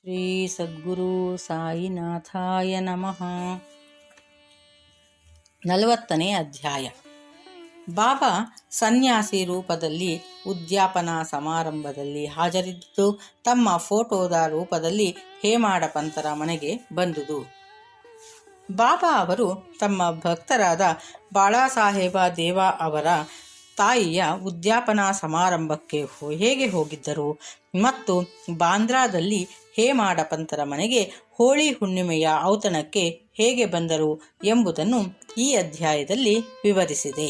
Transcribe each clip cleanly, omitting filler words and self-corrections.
ಶ್ರೀ ಸದ್ಗುರು ಸಾಯಿನಾಥಾಯ ನಮಃ. 40ನೇ ಅಧ್ಯಾಯ. ಬಾಬಾ ಸನ್ಯಾಸಿ ರೂಪದಲ್ಲಿ ಉದ್ಯಾಪನಾ ಸಮಾರಂಭದಲ್ಲಿ ಹಾಜರಿದ್ದು ತಮ್ಮ ಫೋಟೋದ ರೂಪದಲ್ಲಿ ಹೇಮಾಡ ಪಂತರ ಮನೆಗೆ ಬಂದುದು. ಬಾಬಾ ಅವರು ತಮ್ಮ ಭಕ್ತರಾದ ಬಾಳಾಸಾಹೇಬ ದೇವ ಅವರ ತಾಯಿಯ ಉದ್ಯಾಪನಾ ಸಮಾರಂಭಕ್ಕೆ ಹೇಗೆ ಹೋಗಿದ್ದರು ಮತ್ತು ಬಾಂದ್ರಾದಲ್ಲಿ ಹೇಮಾಡ ಪಂತರ ಮನೆಗೆ ಹೋಳಿ ಹುಣ್ಣಿಮೆಯ ಔತಣಕ್ಕೆ ಹೇಗೆ ಬಂದರು ಎಂಬುದನ್ನು ಈ ಅಧ್ಯಾಯದಲ್ಲಿ ವಿವರಿಸಿದೆ.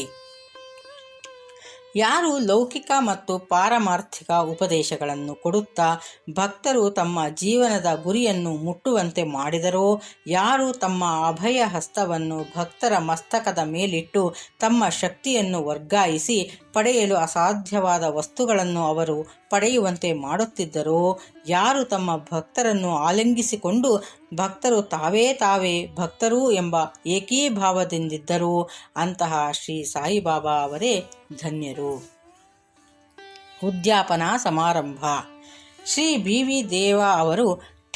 ಯಾರು ಲೌಕಿಕ ಮತ್ತು ಪಾರಮಾರ್ಥಿಕ ಉಪದೇಶಗಳನ್ನು ಕೊಡುತ್ತಾ ಭಕ್ತರು ತಮ್ಮ ಜೀವನದ ಗುರಿಯನ್ನು ಮುಟ್ಟುವಂತೆ ಮಾಡಿದರೋ, ಯಾರು ತಮ್ಮ ಅಭಯ ಹಸ್ತವನ್ನು ಭಕ್ತರ ಮಸ್ತಕದ ಮೇಲಿಟ್ಟು ತಮ್ಮ ಶಕ್ತಿಯನ್ನು ವರ್ಗಾಯಿಸಿ ಪಡೆಯಲು ಅಸಾಧ್ಯವಾದ ವಸ್ತುಗಳನ್ನು ಅವರು ಪಡೆಯುವಂತೆ ಮಾಡುತ್ತಿದ್ದರೋ, ಯಾರು ತಮ್ಮ ಭಕ್ತರನ್ನು ಆಲಿಂಗಿಸಿಕೊಂಡು ಭಕ್ತರು ತಾವೇ ಭಕ್ತರು ಎಂಬ ಏಕೀಭಾವದಿಂದಿದ್ದರೂ ಅಂತಹ ಶ್ರೀ ಸಾಯಿಬಾಬಾ ಅವರೇ ಧನ್ಯರು. ಉದ್ಯಾಪನಾ ಸಮಾರಂಭ. ಶ್ರೀ ಬಿ.ವಿ. ದೇವ ಅವರು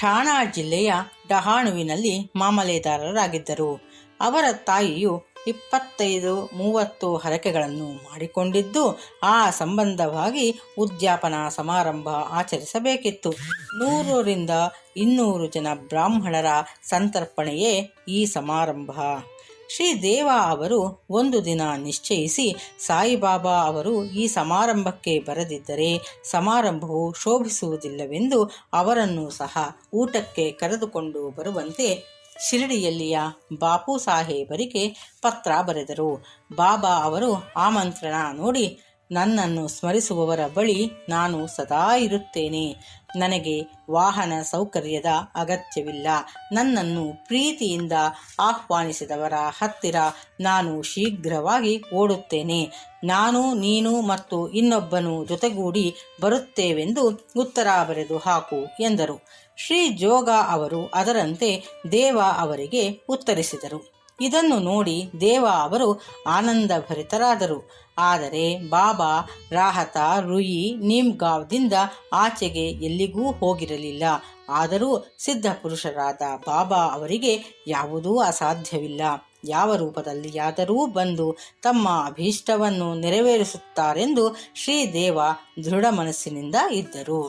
ಠಾಣಾ ಜಿಲ್ಲೆಯ ಡಹಾಣುವಿನಲ್ಲಿ ಮಾಮಲೆದಾರರಾಗಿದ್ದರು. ಅವರ ತಾಯಿಯು 25-30 ಹರಕೆಗಳನ್ನು ಮಾಡಿಕೊಂಡಿದ್ದು ಆ ಸಂಬಂಧವಾಗಿ ಉದ್ಯಾಪನಾ ಸಮಾರಂಭ ಆಚರಿಸಬೇಕಿತ್ತು. 100-200 ಜನ ಬ್ರಾಹ್ಮಣರ ಸಂತರ್ಪಣೆಯೇ ಈ ಸಮಾರಂಭ. ಶ್ರೀ ದೇವ ಅವರು ಒಂದು ದಿನ ನಿಶ್ಚಯಿಸಿ, ಸಾಯಿಬಾಬಾ ಅವರು ಈ ಸಮಾರಂಭಕ್ಕೆ ಬರದಿದ್ದರೆ ಸಮಾರಂಭವು ಶೋಭಿಸುವುದಿಲ್ಲವೆಂದು ಅವರನ್ನು ಸಹ ಊಟಕ್ಕೆ ಕರೆದುಕೊಂಡು ಬರುವಂತೆ ಶಿರಡಿಯಲ್ಲಿಯ ಬಾಪು ಸಾಹೇಬರಿಗೆ ಪತ್ರ ಬರೆದರು. ಬಾಬಾ ಅವರು ಆಮಂತ್ರಣ ನೋಡಿ, ನನ್ನನ್ನು ಸ್ಮರಿಸುವವರ ಬಳಿ ನಾನು ಸದಾ ಇರುತ್ತೇನೆ. ನನಗೆ ವಾಹನ ಸೌಕರ್ಯದ ಅಗತ್ಯವಿಲ್ಲ. ನನ್ನನ್ನು ಪ್ರೀತಿಯಿಂದ ಆಹ್ವಾನಿಸಿದವರ ಹತ್ತಿರ ನಾನು ಶೀಘ್ರವಾಗಿ ಓಡುತ್ತೇನೆ. ನಾನು, ನೀನು ಮತ್ತು ಇನ್ನೊಬ್ಬನು ಜೊತೆಗೂಡಿ ಬರುತ್ತೇವೆಂದು ಉತ್ತರ ಬರೆದು ಹಾಕು ಎಂದರು. ಶ್ರೀ ಜೋಗ ಅವರು ಅದರಂತೆ ದೇವ ಅವರಿಗೆ ಉತ್ತರಿಸಿದರು. ಇದನ್ನು ನೋಡಿ ದೇವ ಅವರು ಆನಂದಭರಿತರಾದರು. ಆದರೆ ಬಾಬಾ ರಾಹತ, ರುಯಿ, ನೀಮ್ಗಾವ್ದಿಂದ ಆಚೆಗೆ ಎಲ್ಲಿಗೂ ಹೋಗಿರಲಿಲ್ಲ. ಆದರೂ ಸಿದ್ಧಪುರುಷರಾದ ಬಾಬಾ ಅವರಿಗೆ ಯಾವುದೂ ಅಸಾಧ್ಯವಿಲ್ಲ. ಯಾವ ರೂಪದಲ್ಲಿಯಾದರೂ ಬಂದು ತಮ್ಮ ಅಭೀಷ್ಟವನ್ನು ನೆರವೇರಿಸುತ್ತಾರೆಂದು ಶ್ರೀದೇವ ದೃಢ ಮನಸ್ಸಿನಿಂದ ಇದ್ದರು.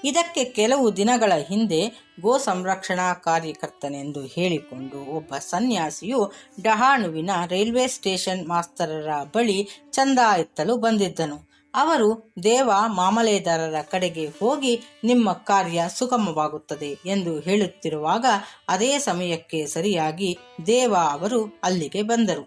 ಇದಕ್ಕೆ ಕೆಲವು ದಿನಗಳ ಹಿಂದೆ ಗೋ ಸಂರಕ್ಷಣಾ ಕಾರ್ಯಕರ್ತನೆಂದು ಹೇಳಿಕೊಂಡು ಒಬ್ಬ ಸನ್ಯಾಸಿಯು ಡಹಾಣುವಿನ ರೈಲ್ವೆ ಸ್ಟೇಷನ್ ಮಾಸ್ತರರ ಬಳಿ ಚಂದ ಎತ್ತಲು ಬಂದಿದ್ದನು. ಅವರು ದೇವ ಮಾಮಲೆದಾರರ ಕಡೆಗೆ ಹೋಗಿ ನಿಮ್ಮ ಕಾರ್ಯ ಸುಗಮವಾಗುತ್ತದೆ ಎಂದು ಹೇಳುತ್ತಿರುವಾಗ ಅದೇ ಸಮಯಕ್ಕೆ ಸರಿಯಾಗಿ ದೇವ ಅವರು ಅಲ್ಲಿಗೆ ಬಂದರು.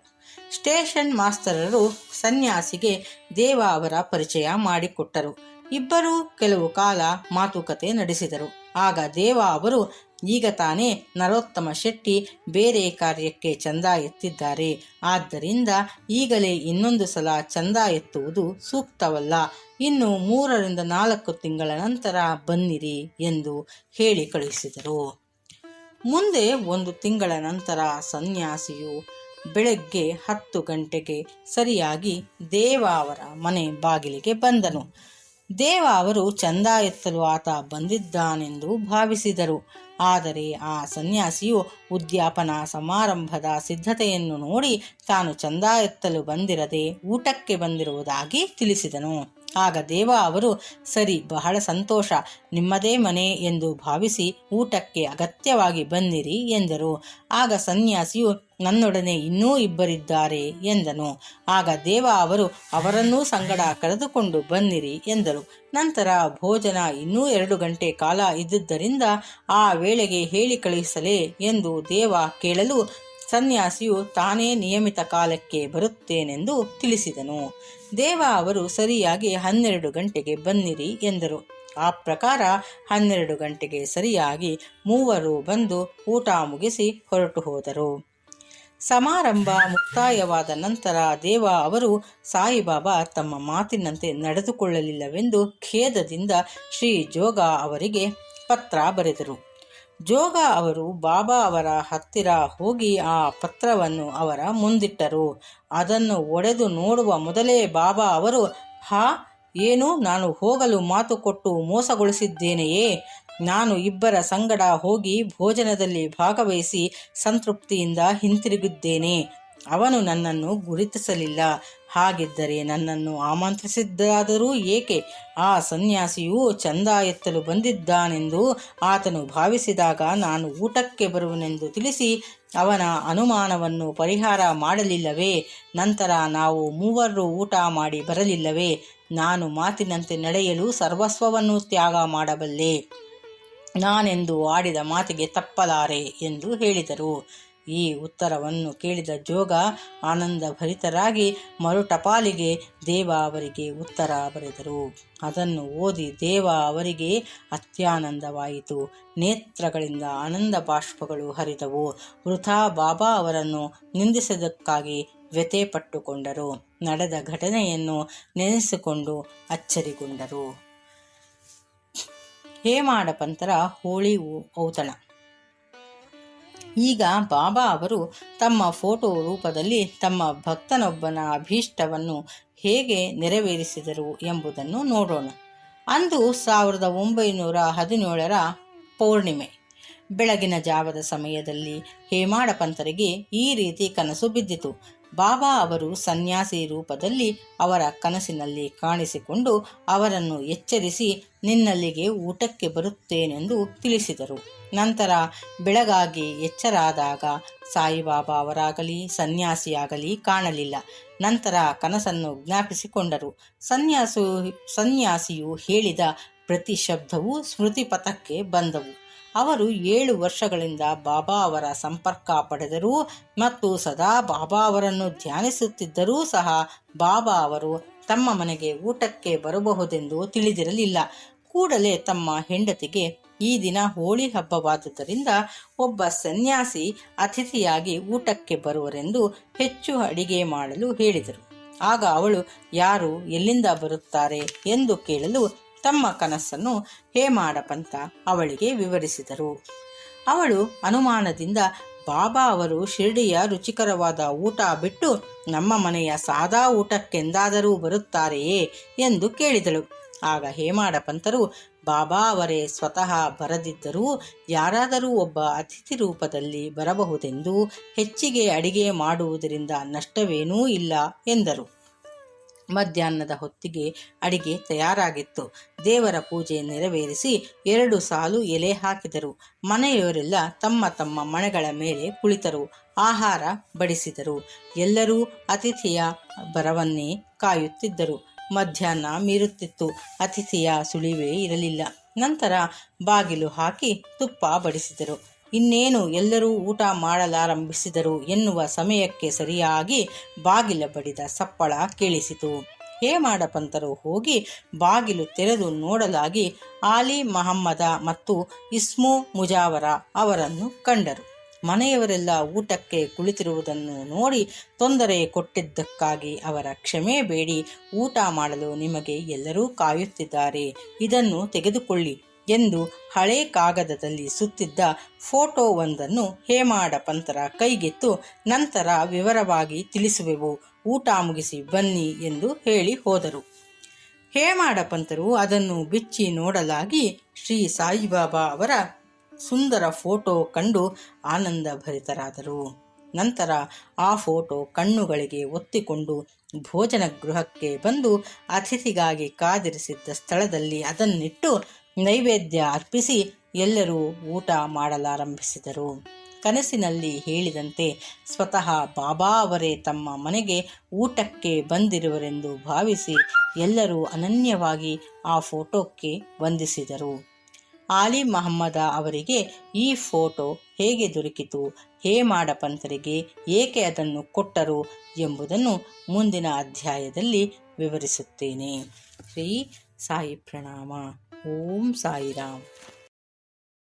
ಸ್ಟೇಷನ್ ಮಾಸ್ತರರು ಸನ್ಯಾಸಿಗೆ ದೇವ ಅವರ ಪರಿಚಯ ಮಾಡಿಕೊಟ್ಟರು. ಇಬ್ಬರೂ ಕೆಲವು ಕಾಲ ಮಾತುಕತೆ ನಡೆಸಿದರು. ಆಗ ದೇವ ಅವರು, ಈಗ ತಾನೇ ನರೋತ್ತಮ ಶೆಟ್ಟಿ ಬೇರೆ ಕಾರ್ಯಕ್ಕೆ ಚಂದ ಎತ್ತಿದ್ದಾರೆ. ಆದ್ದರಿಂದ ಈಗಲೇ ಇನ್ನೊಂದು ಸಲ ಚಂದ ಎತ್ತುವುದು ಸೂಕ್ತವಲ್ಲ. ಇನ್ನು 3-4 ತಿಂಗಳ ನಂತರ ಬನ್ನಿರಿ ಎಂದು ಹೇಳಿ ಕಳುಹಿಸಿದರು. ಮುಂದೆ 1 ತಿಂಗಳ ನಂತರ ಸನ್ಯಾಸಿಯು ಬೆಳಗ್ಗೆ 10 ಗಂಟೆಗೆ ಸರಿಯಾಗಿ ದೇವ ಅವರ ಮನೆ ಬಾಗಿಲಿಗೆ ಬಂದನು. ದೇವ ಅವರು ಚಂದ ಎತ್ತಲು ಆತ ಬಂದಿದ್ದಾನೆಂದು ಭಾವಿಸಿದರು. ಆದರೆ ಆ ಸನ್ಯಾಸಿಯು ಉದ್ಯಾಪನಾ ಸಮಾರಂಭದ ಸಿದ್ಧತೆಯನ್ನು ನೋಡಿ ತಾನು ಚಂದ ಎತ್ತಲು ಬಂದಿರದೆ ಊಟಕ್ಕೆ ಬಂದಿರುವುದಾಗಿ ತಿಳಿಸಿದನು. ಆಗ ದೇವ ಅವರು, ಸರಿ, ಬಹಳ ಸಂತೋಷ, ನಿಮ್ಮದೇ ಮನೆ ಎಂದು ಭಾವಿಸಿ ಊಟಕ್ಕೆ ಅಗತ್ಯವಾಗಿ ಬನ್ನಿರಿ ಎಂದರು. ಆಗ ಸನ್ಯಾಸಿಯು, ನನ್ನೊಡನೆ ಇನ್ನೂ ಇಬ್ಬರಿದ್ದಾರೆ ಎಂದನು. ಆಗ ದೇವ ಅವರು, ಅವರನ್ನೂ ಸಂಗಡ ಕರೆದುಕೊಂಡು ಬನ್ನಿರಿ ಎಂದರು. ನಂತರ ಭೋಜನ ಇನ್ನೂ 2 ಗಂಟೆ ಕಾಲ ಇದ್ದುದರಿಂದ ಆ ವೇಳೆಗೆ ಹೇಳಿ ಕಳುಹಿಸಲೇ ಎಂದು ದೇವ ಕೇಳಲು ಸನ್ಯಾಸಿಯು ತಾನೇ ನಿಯಮಿತ ಕಾಲಕ್ಕೆ ಬರುತ್ತೇನೆಂದು ತಿಳಿಸಿದನು. ದೇವ ಅವರು ಸರಿಯಾಗಿ 12 ಗಂಟೆಗೆ ಬನ್ನಿರಿ ಎಂದರು. ಆ ಪ್ರಕಾರ 12 ಗಂಟೆಗೆ ಸರಿಯಾಗಿ ಮೂವರು ಬಂದು ಊಟ ಮುಗಿಸಿ ಹೊರಟು ಹೋದರು. ಸಮಾರಂಭ ಮುಕ್ತಾಯವಾದ ನಂತರ ದೇವ ಅವರು ಸಾಯಿಬಾಬಾ ತಮ್ಮ ಮಾತಿನಂತೆ ನಡೆದುಕೊಳ್ಳಲಿಲ್ಲವೆಂದು ಖೇದದಿಂದ ಶ್ರೀ ಜೋಗ ಅವರಿಗೆ ಪತ್ರ ಬರೆದರು. ಜೋಗ ಅವರು ಬಾಬಾ ಅವರ ಹತ್ತಿರ ಹೋಗಿ ಆ ಪತ್ರವನ್ನು ಅವರ ಮುಂದಿಟ್ಟರು. ಅದನ್ನು ಒಡೆದು ನೋಡುವ ಮೊದಲೇ ಬಾಬಾ ಅವರು, ಏನು ನಾನು ಹೋಗಲು ಮಾತು ಕೊಟ್ಟು ಮೋಸಗೊಳಿಸಿದ್ದೇನೆಯೇ? ನಾನು ಇಬ್ಬರ ಸಂಗಡ ಹೋಗಿ ಭೋಜನದಲ್ಲಿ ಭಾಗವಹಿಸಿ ಸಂತೃಪ್ತಿಯಿಂದ ಹಿಂತಿರುಗಿದ್ದೇನೆ. ಅವನು ನನ್ನನ್ನು ಗುರುತಿಸಲಿಲ್ಲ. ಹಾಗಿದ್ದರೆ ನನ್ನನ್ನು ಆಮಂತ್ರಿಸಿದ್ದಾದರೂ ಏಕೆ? ಆ ಸನ್ಯಾಸಿಯು ಚಂದ ಎತ್ತಲು ಬಂದಿದ್ದಾನೆಂದು ಆತನು ಭಾವಿಸಿದಾಗ ನಾನು ಊಟಕ್ಕೆ ಬರುವನೆಂದು ತಿಳಿಸಿ ಅವನ ಅನುಮಾನವನ್ನು ಪರಿಹಾರ ಮಾಡಲಿಲ್ಲವೇ? ನಂತರ ನಾವು ಮೂವರು ಊಟ ಮಾಡಿ ಬರಲಿಲ್ಲವೇ? ನಾನು ಮಾತಿನಂತೆ ನಡೆಯಲು ಸರ್ವಸ್ವವನ್ನು ತ್ಯಾಗ ಮಾಡಬಲ್ಲೆ. ನಾನೆಂದು ಆಡಿದ ಮಾತಿಗೆ ತಪ್ಪಲಾರೆ ಎಂದು ಹೇಳಿದರು. ಈ ಉತ್ತರವನ್ನು ಕೇಳಿದ ಜೋಗ ಆನಂದಭರಿತರಾಗಿ ಮರುಟಪಾಲಿಗೆ ದೇವ ಅವರಿಗೆ ಉತ್ತರ ಬರೆದರು. ಅದನ್ನು ಓದಿ ದೇವ ಅವರಿಗೆ ಅತ್ಯಾನಂದವಾಯಿತು. ನೇತ್ರಗಳಿಂದ ಆನಂದ ಬಾಷ್ಪಗಳು ಹರಿದವು. ವೃಥಾ ಬಾಬಾ ಅವರನ್ನು ನಿಂದಿಸಿದ್ದಕ್ಕಾಗಿ ವ್ಯಥೆ ಪಟ್ಟುಕೊಂಡರು. ನಡೆದ ಘಟನೆಯನ್ನು ನೆನೆಸಿಕೊಂಡು ಅಚ್ಚರಿಗೊಂಡರು. ಹೇಮಾಡ ಪಂತರ ಹೋಳಿ ಔತಣ. ಈಗ ಬಾಬಾ ಅವರು ತಮ್ಮ ಫೋಟೋ ರೂಪದಲ್ಲಿ ತಮ್ಮ ಭಕ್ತನೊಬ್ಬನ ಅಭೀಷ್ಟವನ್ನು ಹೇಗೆ ನೆರವೇರಿಸಿದರು ಎಂಬುದನ್ನು ನೋಡೋಣ. ಅಂದು 1917 ಪೌರ್ಣಿಮೆ ಬೆಳಗಿನ ಜಾವದ ಸಮಯದಲ್ಲಿ ಹೇಮಾಡ ಪಂತರಿಗೆ ಈ ರೀತಿ ಕನಸು ಬಿದ್ದಿತು. ಬಾಬಾ ಅವರು ಸನ್ಯಾಸಿ ರೂಪದಲ್ಲಿ ಅವರ ಕನಸಿನಲ್ಲಿ ಕಾಣಿಸಿಕೊಂಡು ಅವರನ್ನು ಎಚ್ಚರಿಸಿ ನಿನ್ನಲ್ಲಿಗೆ ಊಟಕ್ಕೆ ಬರುತ್ತೇನೆಂದು ತಿಳಿಸಿದರು. ನಂತರ ಬೆಳಗಾಗಿ ಎಚ್ಚರಾದಾಗ ಸಾಯಿಬಾಬಾ ಅವರಾಗಲಿ ಸನ್ಯಾಸಿಯಾಗಲಿ ಕಾಣಲಿಲ್ಲ. ನಂತರ ಕನಸನ್ನು ಜ್ಞಾಪಿಸಿಕೊಂಡರು. ಸನ್ಯಾಸಿಯು ಹೇಳಿದ ಪ್ರತಿ ಶಬ್ದವೂ ಸ್ಮೃತಿಪಥಕ್ಕೆ ಬಂದವು. ಅವರು 7 ವರ್ಷಗಳಿಂದ ಬಾಬಾ ಅವರ ಸಂಪರ್ಕ ಪಡೆದರೂ ಮತ್ತು ಸದಾ ಬಾಬಾ ಅವರನ್ನು ಧ್ಯಾನಿಸುತ್ತಿದ್ದರೂ ಸಹ ಬಾಬಾ ಅವರು ತಮ್ಮ ಮನೆಗೆ ಊಟಕ್ಕೆ ಬರಬಹುದೆಂದು ತಿಳಿದಿರಲಿಲ್ಲ. ಕೂಡಲೇ ತಮ್ಮ ಹೆಂಡತಿಗೆ ಈ ದಿನ ಹೋಳಿ ಹಬ್ಬವಾದುದರಿಂದ ಒಬ್ಬ ಸನ್ಯಾಸಿ ಅತಿಥಿಯಾಗಿ ಊಟಕ್ಕೆ ಬರುವರೆಂದು ಹೆಚ್ಚು ಅಡಿಗೆ ಮಾಡಲು ಹೇಳಿದರು. ಆಗ ಅವಳು ಯಾರು, ಎಲ್ಲಿಂದ ಬರುತ್ತಾರೆ ಎಂದು ಕೇಳಲು ತಮ್ಮ ಕನಸನ್ನು ಹೇಮಾಡ ಪಂತ ಅವಳಿಗೆ ವಿವರಿಸಿದರು. ಅವಳು ಅನುಮಾನದಿಂದ ಬಾಬಾ ಅವರು ಶಿರ್ಡಿಯ ರುಚಿಕರವಾದ ಊಟ ಬಿಟ್ಟು ನಮ್ಮ ಮನೆಯ ಸಾದಾ ಊಟಕ್ಕೆಂದಾದರೂ ಬರುತ್ತಾರೆಯೇ ಎಂದು ಕೇಳಿದಳು. ಆಗ ಹೇಮಾಡ ಪಂತರು ಬಾಬಾ ಅವರೇ ಸ್ವತಃ ಬರದಿದ್ದರೂ ಯಾರಾದರೂ ಒಬ್ಬ ಅತಿಥಿ ರೂಪದಲ್ಲಿ ಬರಬಹುದೆಂದು, ಹೆಚ್ಚಿಗೆ ಅಡಿಗೆ ಮಾಡುವುದರಿಂದ ನಷ್ಟವೇನೂ ಇಲ್ಲ ಎಂದರು. ಮಧ್ಯಾಹ್ನದ ಹೊತ್ತಿಗೆ ಅಡಿಗೆ ತಯಾರಾಗಿತ್ತು. ದೇವರ ಪೂಜೆ ನೆರವೇರಿಸಿ 2 ಸಾಲು ಎಲೆ ಹಾಕಿದರು. ಮನೆಯವರೆಲ್ಲ ತಮ್ಮ ತಮ್ಮ ಮಣೆಗಳ ಮೇಲೆ ಕುಳಿತರು. ಆಹಾರ ಬಡಿಸಿದರು. ಎಲ್ಲರೂ ಅತಿಥಿಯ ಬರವನ್ನೇ ಕಾಯುತ್ತಿದ್ದರು. ಮಧ್ಯಾಹ್ನ ಮೀರುತ್ತಿತ್ತು. ಅತಿಥಿಯ ಸುಳಿವೇ ಇರಲಿಲ್ಲ. ನಂತರ ಬಾಗಿಲು ಹಾಕಿ ತುಪ್ಪ ಬಡಿಸಿದರು. ಇನ್ನೇನು ಎಲ್ಲರೂ ಊಟ ಮಾಡಲಾರಂಭಿಸಿದರು ಎನ್ನುವ ಸಮಯಕ್ಕೆ ಸರಿಯಾಗಿ ಬಾಗಿಲ ಬಡಿದ ಸಪ್ಪಳ ಕೇಳಿಸಿತು. ಹೇಮಾಡ ಪಂತರು ಹೋಗಿ ಬಾಗಿಲು ತೆರೆದು ನೋಡಲಾಗಿ ಆಲಿ ಮಹಮ್ಮದ ಮತ್ತು ಇಸ್ಮು ಮುಜಾವರ ಅವರನ್ನು ಕಂಡರು. ಮನೆಯವರೆಲ್ಲ ಊಟಕ್ಕೆ ಕುಳಿತಿರುವುದನ್ನು ನೋಡಿ ತೊಂದರೆ ಕೊಟ್ಟಿದ್ದಕ್ಕಾಗಿ ಅವರ ಕ್ಷಮೆ ಬೇಡಿ ಊಟ ಮಾಡಲು ನಿಮಗೆ ಎಲ್ಲರೂ ಕಾಯುತ್ತಿದ್ದಾರೆ, ಇದನ್ನು ತೆಗೆದುಕೊಳ್ಳಿ ಎಂದು ಹಳೆ ಕಾಗದದಲ್ಲಿ ಸುತ್ತಿದ್ದ ಫೋಟೋವೊಂದನ್ನು ಹೇಮಾಡ ಪಂತರ ಕೈಗೆತ್ತು. ನಂತರ ವಿವರವಾಗಿ ತಿಳಿಸುವೆವು, ಊಟ ಮುಗಿಸಿ ಬನ್ನಿ ಎಂದು ಹೇಳಿ ಹೋದರು. ಹೇಮಾಡ ಪಂತರು ಅದನ್ನು ಬಿಚ್ಚಿ ನೋಡಲಾಗಿ ಶ್ರೀ ಸಾಯಿಬಾಬಾ ಅವರ ಸುಂದರ ಫೋಟೋ ಕಂಡು ಆನಂದಭರಿತರಾದರು. ನಂತರ ಆ ಫೋಟೋ ಕಣ್ಣುಗಳಿಗೆ ಒತ್ತಿಕೊಂಡು ಭೋಜನ ಗೃಹಕ್ಕೆ ಬಂದು ಅತಿಥಿಗಾಗಿ ಕಾದಿರಿಸಿದ್ದ ಸ್ಥಳದಲ್ಲಿ ಅದನ್ನಿಟ್ಟು ನೈವೇದ್ಯ ಅರ್ಪಿಸಿ ಎಲ್ಲರೂ ಊಟ ಮಾಡಲಾರಂಭಿಸಿದರು. ಕನಸಿನಲ್ಲಿ ಹೇಳಿದಂತೆ ಸ್ವತಃ ಬಾಬಾ ಅವರೇ ತಮ್ಮ ಮನೆಗೆ ಊಟಕ್ಕೆ ಬಂದಿರುವರೆಂದು ಭಾವಿಸಿ ಎಲ್ಲರೂ ಅನನ್ಯವಾಗಿ ಆ ಫೋಟೋಕ್ಕೆ ವಂದಿಸಿದರು. ಆಲಿ ಮಹಮ್ಮದ ಅವರಿಗೆ ಈ ಫೋಟೋ ಹೇಗೆ ದೊರಕಿತು, ಹೇಮಾಡ ಪಂತರಿಗೆ ಏಕೆ ಅದನ್ನು ಕೊಟ್ಟರು ಎಂಬುದನ್ನು ಮುಂದಿನ ಅಧ್ಯಾಯದಲ್ಲಿ ವಿವರಿಸುತ್ತೇನೆ. ಶ್ರೀ ಸಾಯಿ ಪ್ರಣಾಮ. ಓಂ ಸಾಯಿರಾಮ್.